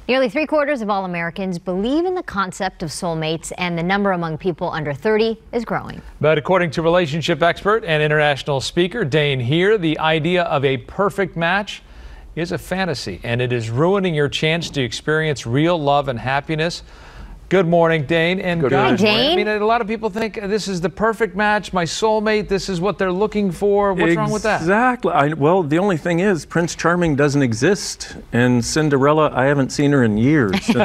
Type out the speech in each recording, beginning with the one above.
Nearly 3/4 of all Americans believe in the concept of soulmates, and the number among people under 30 is growing. But according to relationship expert and international speaker Dain Heer, the idea of a perfect match is a fantasy, and it is ruining your chance to experience real love and happiness. Good morning, Dain. And Good morning, Dain. I mean, a lot of people think this is the perfect match, my soulmate, this is what they're looking for. What's wrong with that? Exactly. Well, the only thing is Prince Charming doesn't exist, and Cinderella, I haven't seen her in years. So,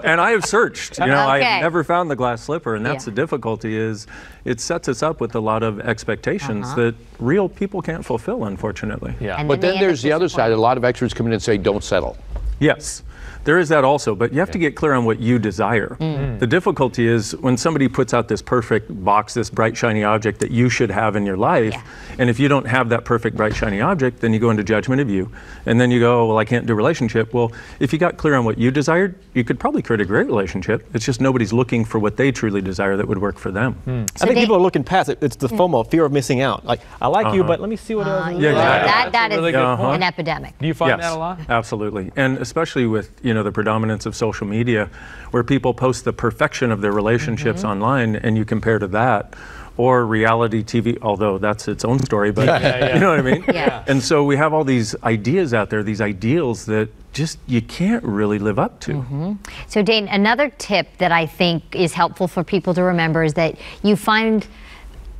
and I have searched, I have never found the glass slipper, and that's the difficulty is it sets us up with a lot of expectations that real people can't fulfill, unfortunately. Yeah. But then there's the other side. A lot of experts come in and say, don't settle. Yes. There is that also, but you have to get clear on what you desire. The difficulty is when somebody puts out this perfect box, this bright, shiny object that you should have in your life, and if you don't have that perfect, bright, shiny object, then you go into judgment of you, and then you go, well, I can't do a relationship. Well, if you got clear on what you desired, you could probably create a great relationship. It's just nobody's looking for what they truly desire that would work for them. I think people are looking past it. It's the FOMO, fear of missing out. Like, I like you, but let me see what else. That is really an epidemic. Do you find that a lot? Absolutely, and especially with the predominance of social media, where people post the perfection of their relationships online, and you compare to that, or reality TV, although that's its own story, but you know what I mean? And so we have all these ideas out there, these ideals that just you can't really live up to. So Dain, another tip that I think is helpful for people to remember is that you find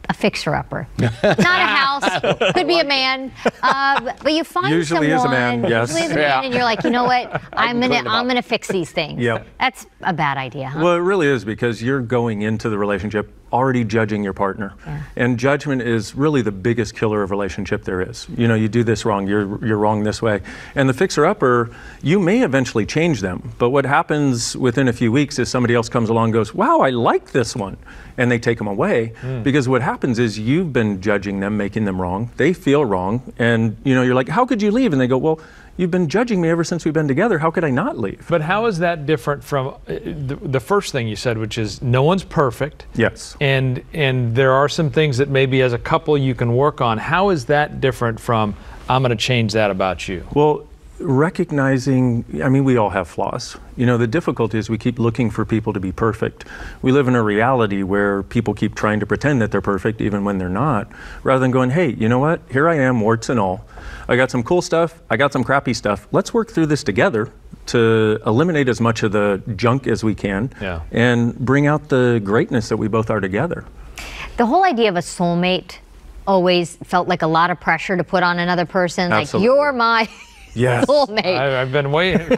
a fixer-upper. Not a house, could be a man, but you find usually someone. Is a man, yes. Usually is a man, and you're like, you know what? I'm gonna fix these things. That's a bad idea, huh? Well, it really is, because you're going into the relationship already judging your partner, and judgment is really the biggest killer of relationship there is. You do this wrong, you're wrong this way, and the fixer-upper, you may eventually change them, but what happens within a few weeks is somebody else comes along and goes, wow, I like this one, and they take them away, because what happens is you've been judging them, making them wrong, they feel wrong, and you're like, how could you leave? And they go, well, you've been judging me ever since we've been together. How could I not leave? But how is that different from the first thing you said, which is no one's perfect? Yes. And there are some things that maybe as a couple you can work on. How is that different from I'm going to change that about you? Well, recognizing, we all have flaws. The difficulty is we keep looking for people to be perfect. We live in a reality where people keep trying to pretend that they're perfect even when they're not, rather than going, hey, you know what? Here I am, warts and all. I got some cool stuff, I got some crappy stuff. Let's work through this together to eliminate as much of the junk as we can and bring out the greatness that we both are together. The whole idea of a soulmate always felt like a lot of pressure to put on another person. Absolutely. Like, you're my soulmate. I've been waiting.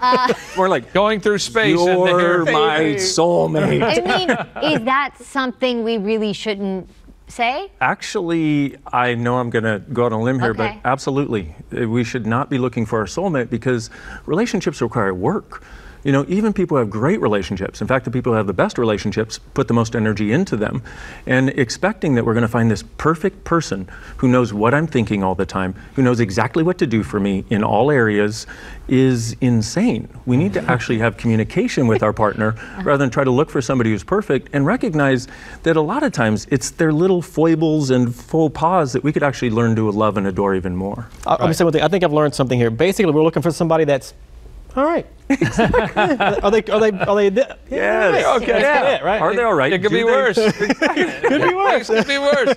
We're like going through space. You're my soulmate. Is that something we really shouldn't say? Actually, I know I'm going to go out on a limb here, but absolutely. We should not be looking for our soulmate, because relationships require work. Even people who have great relationships, in fact, the people who have the best relationships put the most energy into them. And expecting that we're going to find this perfect person who knows what I'm thinking all the time, who knows exactly what to do for me in all areas, is insane. We need to actually have communication with our partner rather than try to look for somebody who's perfect, and recognize that a lot of times it's their little foibles and faux pas that we could actually learn to love and adore even more. I'm going to say one thing. I think I've learned something here. Basically, we're looking for somebody that's all right. Are they? Yes. Okay. Right. Are they all right? It could be worse. Could be worse. It could be worse.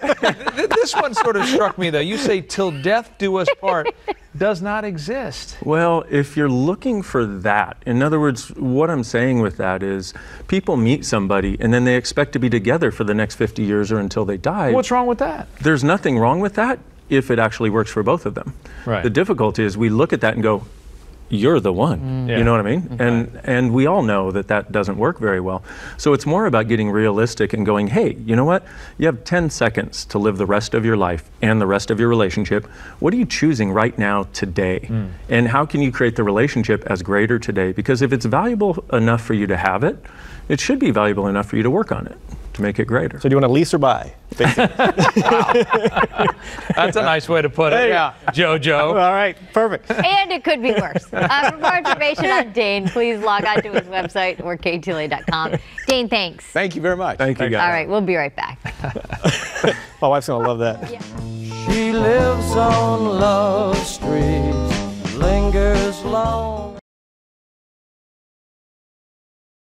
This one sort of struck me, though. You say, till death do us part, does not exist. Well, if you're looking for that, in other words, what I'm saying with that is people meet somebody and then they expect to be together for the next 50 years or until they die. What's wrong with that? There's nothing wrong with that if it actually works for both of them. Right. The difficulty is we look at that and go, you're the one. You know what I mean? And we all know that that doesn't work very well. So it's more about getting realistic and going, hey, you know what? You have 10 seconds to live the rest of your life and the rest of your relationship. What are you choosing right now today? And how can you create the relationship as greater today? Because if it's valuable enough for you to have it, it should be valuable enough for you to work on it to make it greater. So do you want to lease or buy? That's a nice way to put it. Jojo. All right, perfect. And it could be worse. For more information on Dain, please log on to his website or KTLA.com. Dain, thanks. Thank you very much. Thank you, guys. All right, we'll be right back. My wife's going to love that. She lives on Love Street, lingers long.